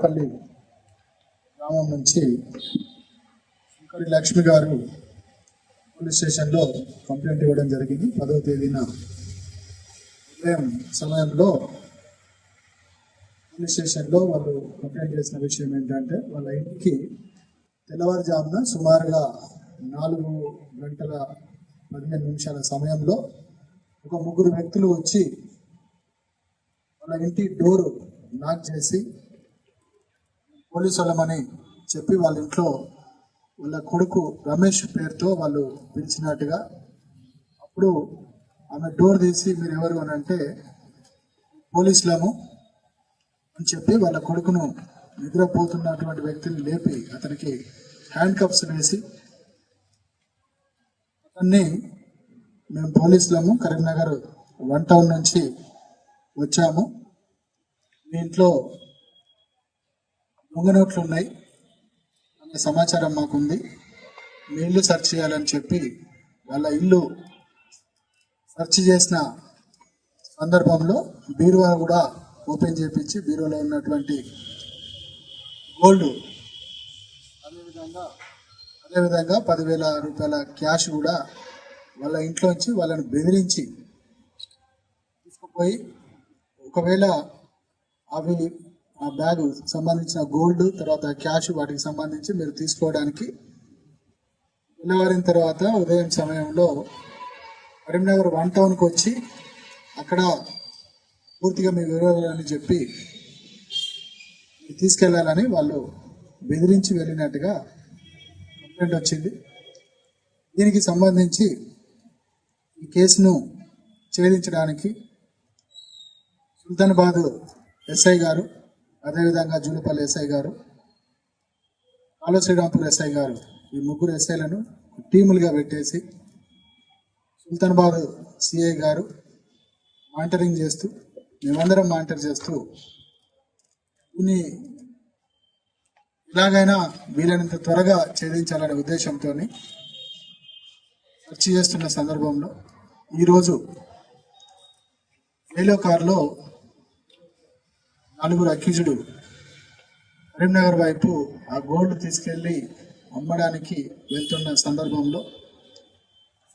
ఆరేపల్లి గ్రామం నుంచి శంకరి లక్ష్మి గారు పోలీస్ స్టేషన్లో కంప్లైంట్ ఇవ్వడం జరిగింది. 10వ తేదీన ఉదయం సమయంలో పోలీస్ స్టేషన్లో వాళ్ళు కంప్లైంట్ చేసిన విషయం ఏంటంటే, వాళ్ళ ఇంటికి తెల్లవారుజామున సుమారుగా 4:15 సమయంలో ఒక ముగ్గురు వ్యక్తులు వచ్చి వాళ్ళ ఇంటి డోరు నాక్ చేసి పోలీసు వాళ్ళమని చెప్పి వాళ్ళ ఇంట్లో వాళ్ళ కొడుకు రమేష్ పేరుతో వాళ్ళు పిలిచినట్టుగా, అప్పుడు ఆమె డోర్ తీసి మీరు ఎవరు అని అంటే పోలీసులము అని చెప్పి వాళ్ళ కొడుకును నిద్రపోతున్నటువంటి వ్యక్తిని లేపి అతనికి హ్యాండ్ కప్స్ వేసి అతన్ని మేము పోలీసులము కరీంనగర్ 1 టౌన్ నుంచి వచ్చాము, మీ ఇంట్లో దొంగ నోట్లు ఉన్నాయి అనే సమాచారం మాకుంది, మీ ఇల్లు సెర్చ్ చేయాలని చెప్పి వాళ్ళ ఇల్లు సెర్చ్ చేసిన సందర్భంలో బీరువా కూడా ఓపెన్ చేయించి బీరువాలో ఉన్నటువంటి గోల్డ్ అదేవిధంగా 10,000 రూపాయల క్యాష్ కూడా వాళ్ళ ఇంట్లోంచి వాళ్ళని బెదిరించి తీసుకుపోయి, ఒకవేళ అవి ఆ బ్యాగ్ సంబంధించిన గోల్డ్ తర్వాత క్యాష్ వాటికి సంబంధించి మీరు తీసుకోవడానికి తెల్లవారిన తర్వాత ఉదయం సమయంలో కరీంనగర్ 1 టౌన్కి వచ్చి అక్కడ పూర్తిగా మీ వివరాలని చెప్పి తీసుకెళ్లాలని వాళ్ళు బెదిరించి వెళ్ళినట్టుగా కంప్లైంట్ వచ్చింది. దీనికి సంబంధించి ఈ కేసును ఛేదించడానికి సుల్తానాబాద్ ఎస్ఐ గారు, అదేవిధంగా జూలపల్లి ఎస్ఐ గారు, కాళ శ్రీరాంపూర్ ఎస్ఐ గారు, ఈ ముగ్గురు ఎస్ఐలను టీములుగా పెట్టేసి సుల్తానాబాద్ సిఐ గారు మానిటరింగ్ చేస్తూ మేమందరం మానిటర్ చేస్తూ దీన్ని ఎలాగైనా వీలైనంత త్వరగా ఛేదించాలనే ఉద్దేశంతో సెర్చ్ చేస్తున్న సందర్భంలో ఈరోజు ఏలో కారులో 4 అక్యూజ్డ్ కరీంనగర్ వైపు ఆ గోల్డ్ తీసుకెళ్లి అమ్మడానికి వెళ్తున్న సందర్భంలో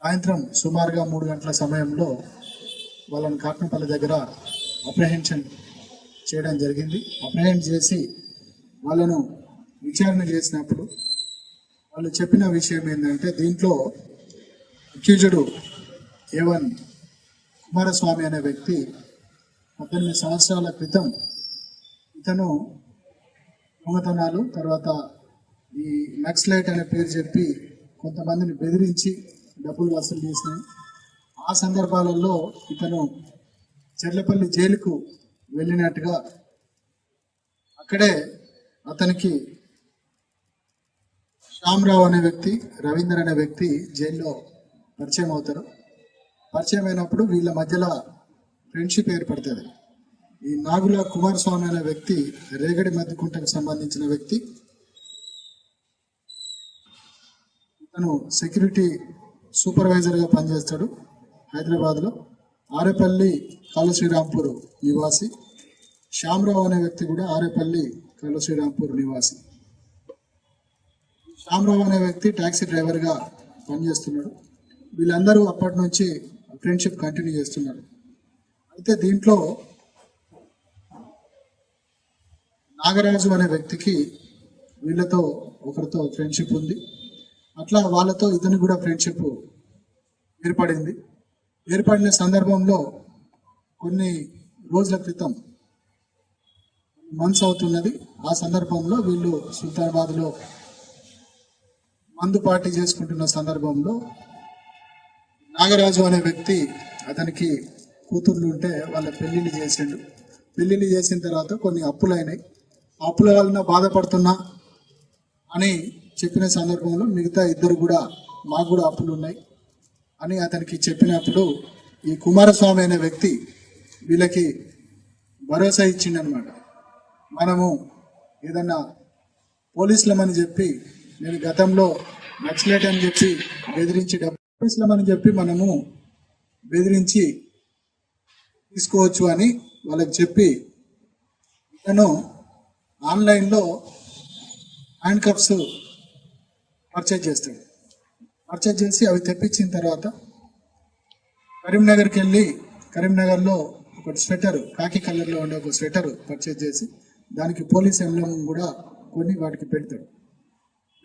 సాయంత్రం సుమారుగా 3 గంటల సమయంలో వాళ్ళని కాట్నపల్లి దగ్గర అప్రహెన్షన్ చేయడం జరిగింది. అప్రహెండ్ చేసి వాళ్ళను విచారణ చేసినప్పుడు వాళ్ళు చెప్పిన విషయం ఏంటంటే, దీంట్లో అక్యూజ్డ్ A1 కుమారస్వామి అనే వ్యక్తి 18 సంవత్సరాల క్రితం ఇతను దొంగతనాలు తర్వాత ఈ నక్సలైట్ అనే పేరు చెప్పి కొంతమందిని బెదిరించి డబ్బులు వసూలు చేసినాయి. ఆ సందర్భాలలో ఇతను చెర్లపల్లి జైలుకు వెళ్ళినట్టుగా, అక్కడే అతనికి శ్యామరావు అనే వ్యక్తి, రవీందర్ అనే వ్యక్తి జైల్లో పరిచయం అవుతారు. పరిచయం అయినప్పుడు వీళ్ళ మధ్యలో ఫ్రెండ్షిప్ ఏర్పడుతుంది. ఈ నాగుల కుమారస్వామి అనే వ్యక్తి రేగడి మధ్యకుంటకు సంబంధించిన వ్యక్తి. ఇతను సెక్యూరిటీ సూపర్వైజర్గా పనిచేస్తాడు హైదరాబాద్లో. ఆరేపల్లి కాళ శ్రీరాంపూర్ నివాసి. శ్యామరావు అనే వ్యక్తి కూడా ఆరేపల్లి కాళ శ్రీరాంపూర్ నివాసి. శ్యామరావు అనే వ్యక్తి ట్యాక్సీ డ్రైవర్గా పనిచేస్తున్నాడు. వీళ్ళందరూ అప్పటి నుంచి ఫ్రెండ్షిప్ కంటిన్యూ చేస్తున్నారు. అయితే దీంట్లో నాగరాజు అనే వ్యక్తికి వీళ్ళతో ఒకరితో ఫ్రెండ్షిప్ ఉంది. అట్లా వాళ్ళతో ఇతను కూడా ఫ్రెండ్షిప్ ఏర్పడింది. ఏర్పడిన సందర్భంలో కొన్ని రోజుల క్రితం, మంత్స్ అవుతున్నది, ఆ సందర్భంలో వీళ్ళు సుల్తానాబాద్లో మందు పార్టీ చేసుకుంటున్న సందర్భంలో నాగరాజు అనే వ్యక్తి అతనికి కూతుర్లు ఉంటే వాళ్ళ పెళ్లిళ్ళు చేసిండు. పెళ్లిళ్ళు చేసిన తర్వాత కొన్ని అప్పులైనాయి. అప్పుల వలన బాధపడుతున్నా అని చెప్పిన సందర్భంలో మిగతా ఇద్దరు కూడా మాకు కూడా అప్పులు ఉన్నాయి అని అతనికి చెప్పినప్పుడు ఈ కుమారస్వామి అనే వ్యక్తి వీళ్ళకి భరోసా ఇచ్చిండనమాట. మనము ఏదన్నా పోలీసులమని చెప్పి, నేను గతంలో నక్సలైట్ అని చెప్పి బెదిరించి పోలీసులమని చెప్పి మనము బెదిరించి తీసుకోవచ్చు అని వాళ్ళకి చెప్పి ఇతను ఆన్లైన్లో హ్యాండ్ కప్స్ పర్చేజ్ చేస్తాడు. పర్చేజ్ చేసి అవి తెప్పించిన తర్వాత కరీంనగర్కి వెళ్ళి కరీంనగర్లో ఒక స్వెటర్, కాకి కలర్లో ఉండే ఒక స్వెటర్ పర్చేజ్ చేసి దానికి పోలీస్ ఎంబ్లమ్ కూడా కొన్ని వాటికి పెడతాడు.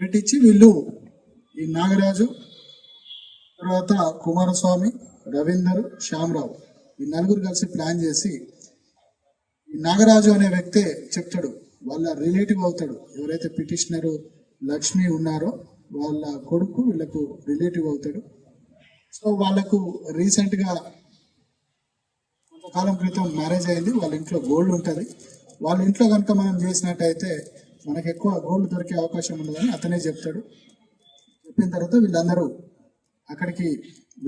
పెట్టించి వీళ్ళు ఈ నాగరాజు, తర్వాత కుమారస్వామి, రవీందర్, శ్యామరావు ఈ నలుగురు కలిసి ప్లాన్ చేసి ఈ నాగరాజు అనే వ్యక్తే చెప్తాడు, వాళ్ళ రిలేటివ్ అవుతాడు. ఎవరైతే పిటిషనరు లక్ష్మి ఉన్నారో వాళ్ళ కొడుకు వీళ్ళకు రిలేటివ్ అవుతాడు. సో వాళ్ళకు రీసెంట్గా కొంతకాలం క్రితం మ్యారేజ్ అయింది. వాళ్ళ ఇంట్లో గోల్డ్ ఉంటుంది. వాళ్ళ ఇంట్లో కనుక మనం చేసినట్టయితే మనకు ఎక్కువ గోల్డ్ దొరికే అవకాశం ఉండదని అతనే చెప్తాడు. చెప్పిన తర్వాత వీళ్ళందరూ అక్కడికి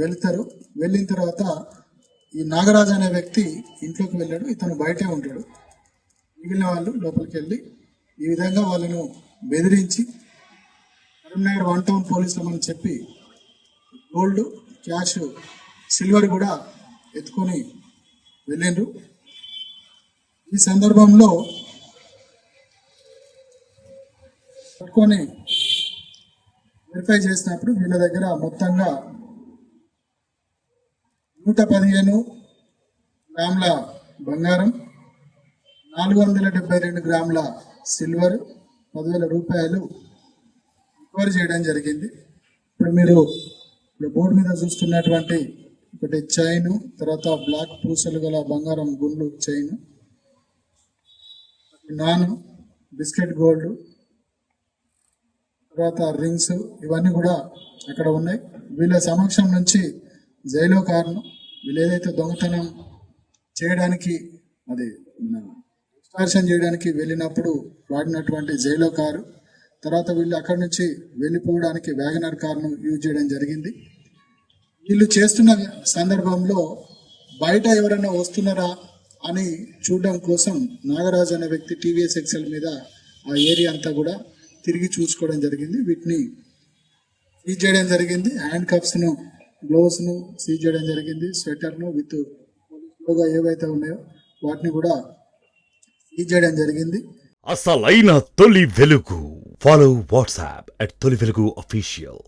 వెళ్తారు. వెళ్ళిన తర్వాత ఈ నాగరాజు అనే వ్యక్తి ఇంట్లోకి వెళ్ళాడు, ఇతను బయటే ఉంటాడు. మిగిలిన వాళ్ళు లోపలికి వెళ్ళి ఈ విధంగా వాళ్ళను బెదిరించి కరీంనగర్ 1 టౌన్ పోలీసులమని చెప్పి గోల్డ్, క్యాష్, సిల్వర్ కూడా ఎత్తుకొని వెళ్ళిండ్రు. ఈ సందర్భంలో పట్టుకొని వెరిఫై చేసినప్పుడు వీళ్ళ దగ్గర మొత్తంగా 115 గ్రాముల బంగారం, 472 గ్రాముల సిల్వర్, 10,000 రూపాయలు రికవర్ చేయడం జరిగింది. ఇప్పుడు మీరు బోర్డు మీద చూస్తున్నటువంటి ఒకటి చైన్, తర్వాత బ్లాక్ పూసలు గల బంగారం గుండ్లు చైన్, నాను, బిస్కెట్ గోల్డ్, తర్వాత రింగ్స్, ఇవన్నీ కూడా అక్కడ ఉన్నాయి. వీళ్ళ సమక్షం నుంచి జైలో కారును, వీళ్ళు ఏదైతే దొంగతనం చేయడానికి అది ఎక్స్టార్షన్ చేయడానికి వెళ్ళినప్పుడు వాడినటువంటి జైలో కారు, తర్వాత వీళ్ళు అక్కడి నుంచి వెళ్ళిపోవడానికి వ్యాగనర్ కారును యూజ్ చేయడం జరిగింది. వీళ్ళు చేస్తున్న సందర్భంలో బయట ఎవరైనా వస్తున్నారా అని చూడడం కోసం నాగరాజు అనే వ్యక్తి టీవీఎస్ ఎక్సెల్ మీద ఆ ఏరియా అంతా కూడా తిరిగి చూసుకోవడం జరిగింది. వీటిని సీజ్ చేయడం జరిగింది. హ్యాండ్ కప్స్ను, గ్లోవ్స్ను సీజ్ చేయడం జరిగింది. స్వెటర్ను విత్ లోగో ఏవైతే ఉన్నాయో వాటిని కూడా సీజ్ చేయడం జరిగింది. అసలైన తొలి వెలుగు. ఫాలో వాట్సాప్ @తొలి వెలుగు official.